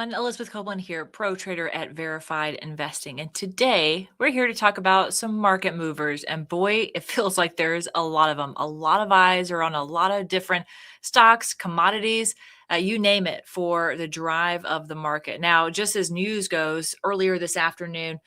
everyone. Elizabeth Copeland here, pro trader at Verified Investing. And today we're here to talk about some market movers. And boy, it feels like there's a lot of them. A lot of eyes are on a lot of different stocks, commodities, you name it, for the drive of the market. Now, just as news goes, earlier this afternoon,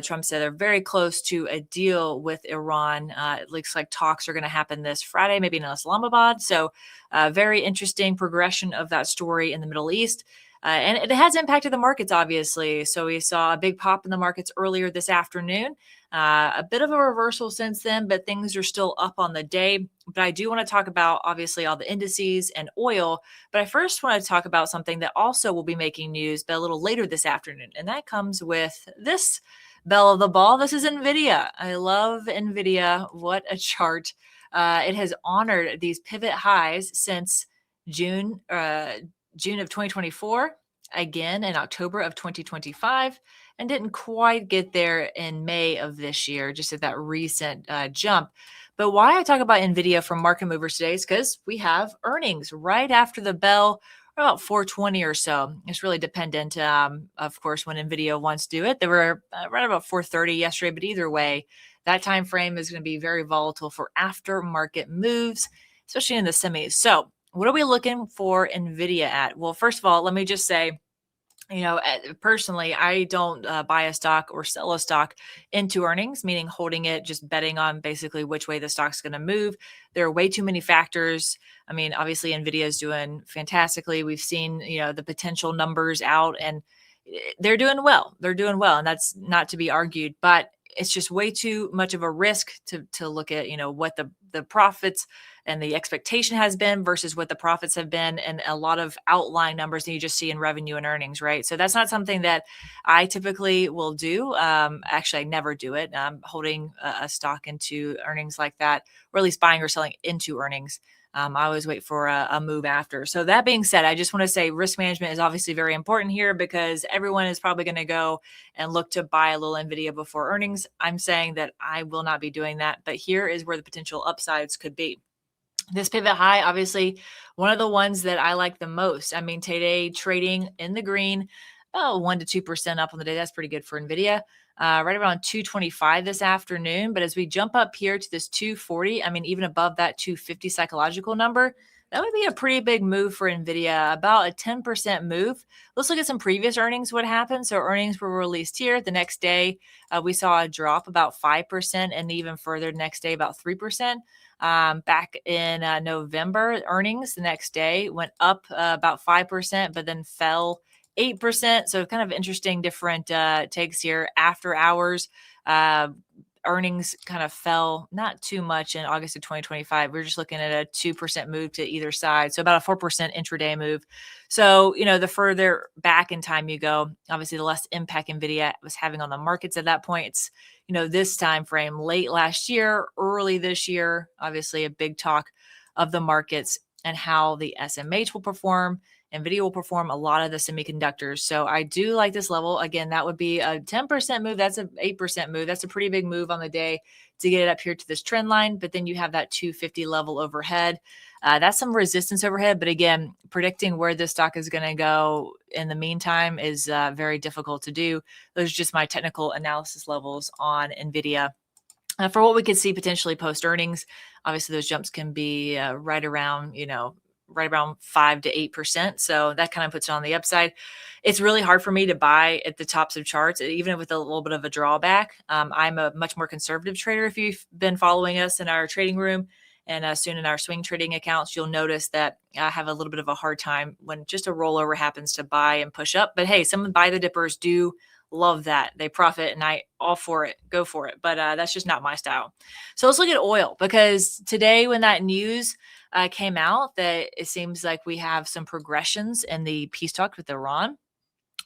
Trump said they're very close to a deal with Iran. It looks like talks are going to happen this Friday, maybe in Islamabad. So, very interesting progression of that story in the Middle East. And it has impacted the markets, obviously. So we saw a big pop in the markets earlier this afternoon. A bit of a reversal since then, but things are still up on the day. But I do want to talk about, obviously, all the indices and oil. But I first want to talk about something that also will be making news, but a little later this afternoon. And that comes with this bell of the ball. This is Nvidia. I love Nvidia. What a chart. It has honored these pivot highs since June of 2024, again in October of 2025, and didn't quite get there in May of this year, just at that recent jump. But why I talk about Nvidia from Market Movers today is because we have earnings right after the bell, about 4:20 or so. It's really dependent, of course, when Nvidia wants to do it. They were right about 4:30 yesterday, but either way, that time frame is going to be very volatile for after market moves, especially in the semis. So what are we looking for Nvidia at? Well, first of all, let me just say, personally, I don't buy a stock or sell a stock into earnings, meaning holding it, just betting on basically which way the stock's going to move. There are way too many factors. I mean, obviously, Nvidia is doing fantastically. We've seen, the potential numbers out, and they're doing well. They're doing well, and that's not to be argued. But it's just way too much of a risk to look at, what the profits and the expectation has been versus what the profits have been, and a lot of outlying numbers that you just see in revenue and earnings, right? So that's not something that I typically will do. Actually, I never do it. Holding a stock into earnings like that, or at least buying or selling into earnings. I always wait for a move after. So that being said, I just want to say risk management is obviously very important here, because everyone is probably going to go and look to buy a little Nvidia before earnings. I'm saying that I will not be doing that, but here is where the potential upsides could be. This pivot high, obviously, one of the ones that I like the most. I mean, today trading in the green, about 1 to 2% up on the day. That's pretty good for Nvidia. Right around 225 this afternoon. But as we jump up here to this 240, I mean, even above that 250 psychological number, that would be a pretty big move for Nvidia, about a 10% move. Let's look at some previous earnings, what happened. So earnings were released here. The next day, we saw a drop about 5%, and even further next day, about 3%. Back in November, earnings the next day went up about 5%, but then fell 8%. So kind of interesting, different takes here. After hours, earnings kind of fell not too much in August of 2025. We're just looking at a 2% move to either side. So about a 4% intraday move. So, the further back in time you go, obviously the less impact Nvidia was having on the markets at that point. It's, this time frame, late last year, early this year, obviously a big talk of the markets and how the SMH will perform. Nvidia will perform a lot of the semiconductors. So I do like this level. Again, that would be a 10% move. That's an 8% move. That's a pretty big move on the day to get it up here to this trend line. But then you have that 250 level overhead. That's some resistance overhead. But again, predicting where this stock is going to go in the meantime is very difficult to do. Those are just my technical analysis levels on Nvidia. For what we could see potentially post earnings, obviously those jumps can be right around 5 to 8%. So that kind of puts it on the upside. It's really hard for me to buy at the tops of charts, even with a little bit of a drawback. I'm a much more conservative trader. If you've been following us in our trading room and soon in our swing trading accounts, you'll notice that I have a little bit of a hard time when just a rollover happens to buy and push up. But hey, some buy the dippers do love that. They profit, and I all for it, go for it. But that's just not my style. So let's look at oil, because today when that news came out that it seems like we have some progressions in the peace talks with Iran,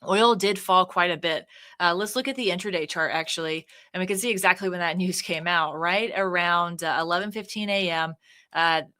oil did fall quite a bit. Let's look at the intraday chart, actually, and we can see exactly when that news came out. Right around 11:15 a.m.,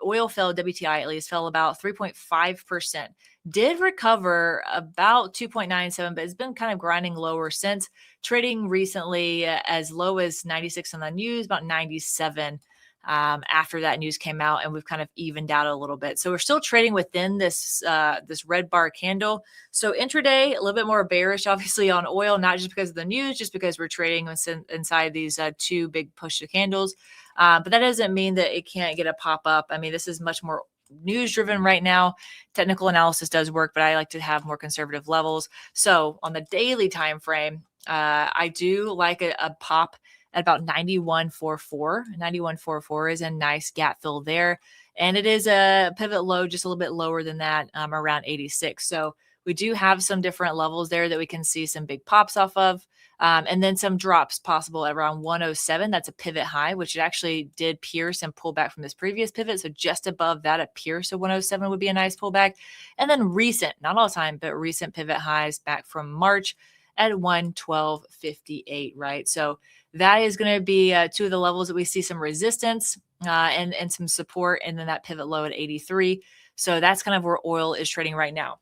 oil fell, WTI at least, fell about 3.5%. Did recover about 2.97, but it's been kind of grinding lower since, trading recently as low as 96 on the news, about 97 after that news came out, and we've kind of evened out a little bit. So we're still trading within this this red bar candle. So intraday, a little bit more bearish, obviously, on oil, not just because of the news, just because we're trading inside these two big push candles. But that doesn't mean that it can't get a pop up. I mean, this is much more news driven right now. Technical analysis does work, but I like to have more conservative levels. So on the daily time frame, I do like a pop at about 91.44. 91.44 is a nice gap fill there. And it is a pivot low, just a little bit lower than that, around 86. So we do have some different levels there that we can see some big pops off of. And then some drops possible at around 107. That's a pivot high, which it actually did pierce and pull back from this previous pivot. So just above that, a pierce of 107 would be a nice pullback. And then recent, not all time, but recent pivot highs back from March at 112.58, right? So that is going to be two of the levels that we see some resistance and some support, and then that pivot low at 83. So that's kind of where oil is trading right now.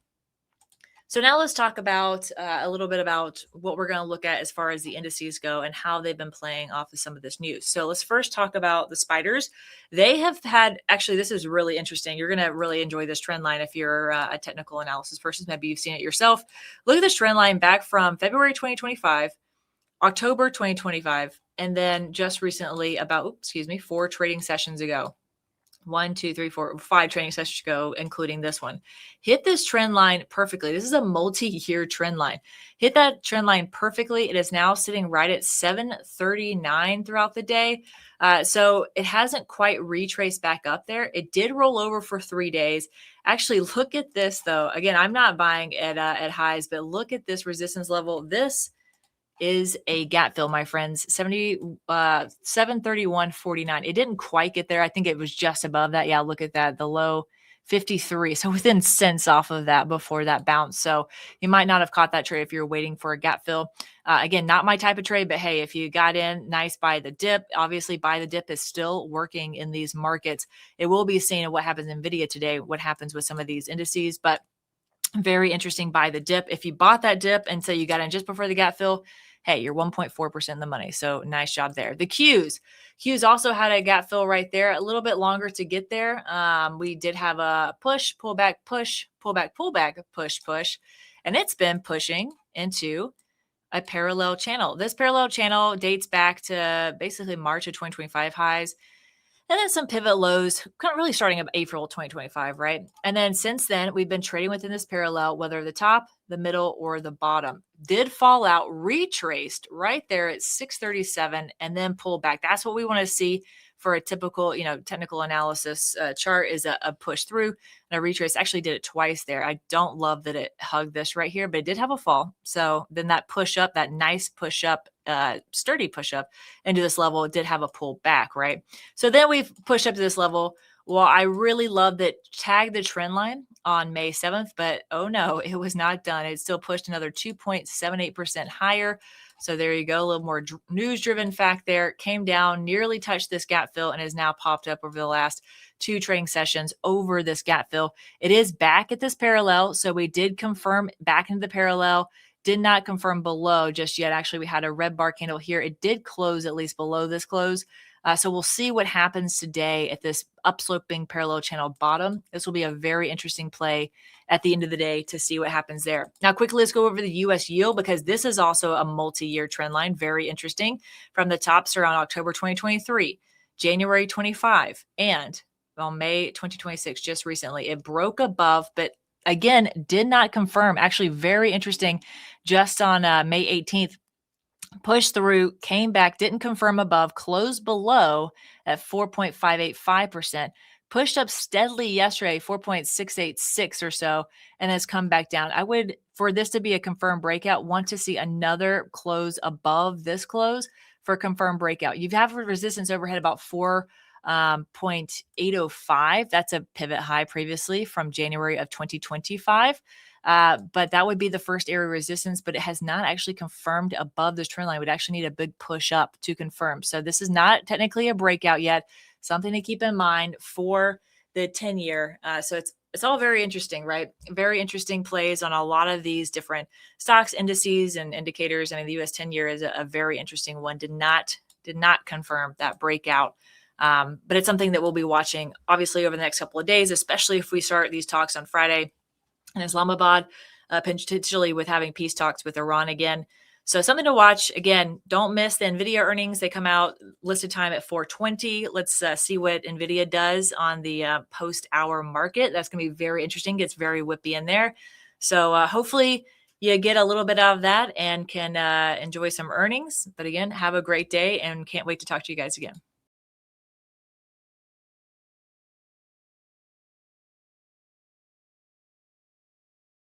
So now let's talk about a little bit about what we're going to look at as far as the indices go and how they've been playing off of some of this news. So let's first talk about the spiders. They have had, actually, this is really interesting. You're going to really enjoy this trend line if you're a technical analysis person. Maybe you've seen it yourself. Look at this trend line back from February 2025, October 2025, and then just recently about, 4 trading sessions ago. 1, 2, 3, 4, 5 training sessions ago, including this one. Hit this trend line perfectly. This is a multi-year trend line. Hit that trend line perfectly. It is now sitting right at 739 throughout the day. So it hasn't quite retraced back up there. It did roll over for 3 days. Actually, look at this though. Again, I'm not buying at highs, but look at this resistance level. This is a gap fill, my friends. 731.49. It didn't quite get there. I think it was just above that. Yeah, look at that. The low 53. So within cents off of that before that bounce. So you might not have caught that trade if you're waiting for a gap fill. Again, not my type of trade, but hey, if you got in, nice buy the dip. Obviously, buy the dip is still working in these markets. It will be seeing what happens in Nvidia today, what happens with some of these indices, but very interesting buy the dip. If you bought that dip and say you got in just before the gap fill, hey, you're 1.4% in the money. So nice job there. The Qs also had a gap fill right there, a little bit longer to get there. We did have a push, pullback, push, pullback, pullback, push, push, and it's been pushing into a parallel channel. This parallel channel dates back to basically March of 2025 highs. And then some pivot lows, kind of really starting up April 2025, right? And then since then, we've been trading within this parallel, whether the top, the middle, or the bottom. Did fall out, retraced right there at 637, and then pulled back. That's what we want to see for a typical, technical analysis chart, is a push through and a retrace. Actually did it twice there. I don't love that it hugged this right here, but it did have a fall. So then that push up, that nice push up, sturdy push up into this level, it did have a pull back, right? So then we've pushed up to this level. Well, I really love that tagged the trend line on May 7th, but oh no, it was not done. It still pushed another 2.78% higher. So there you go, a little more news-driven fact there. Came down, nearly touched this gap fill, and has now popped up over the last 2 trading sessions over this gap fill. It is back at this parallel, so we did confirm back into the parallel. Did not confirm below just yet. Actually, we had a red bar candle here. It did close at least below this close. So we'll see what happens today at this upsloping parallel channel bottom. This will be a very interesting play at the end of the day to see what happens there. Now, quickly, let's go over the U.S. yield, because this is also a multi-year trend line. Very interesting. From the tops around October 2023, January 25, and May 2026, just recently. It broke above, but again, did not confirm. Actually, very interesting. Just on May 18th, pushed through, came back, didn't confirm above, closed below at 4.585%, pushed up steadily yesterday, 4.686 or so, and has come back down. I would, for this to be a confirmed breakout, want to see another close above this close for a confirmed breakout. You have a resistance overhead about 4.805. That's a pivot high previously from January of 2025. But that would be the first area of resistance, but it has not actually confirmed above this trend line. We'd actually need a big push up to confirm. So this is not technically a breakout yet. Something to keep in mind for the 10-year. So it's all very interesting, right? Very interesting plays on a lot of these different stocks, indices, and indicators. I mean, the US 10-year is a very interesting one. Did not confirm that breakout But it's something that we'll be watching obviously over the next couple of days, especially if we start these talks on Friday in Islamabad, potentially with having peace talks with Iran again. So something to watch. Again, don't miss the Nvidia earnings. They come out listed time at 4:20. Let's see what Nvidia does on the post-hour market. That's going to be very interesting. Gets very whippy in there. So hopefully you get a little bit out of that and can enjoy some earnings. But again, have a great day and can't wait to talk to you guys again.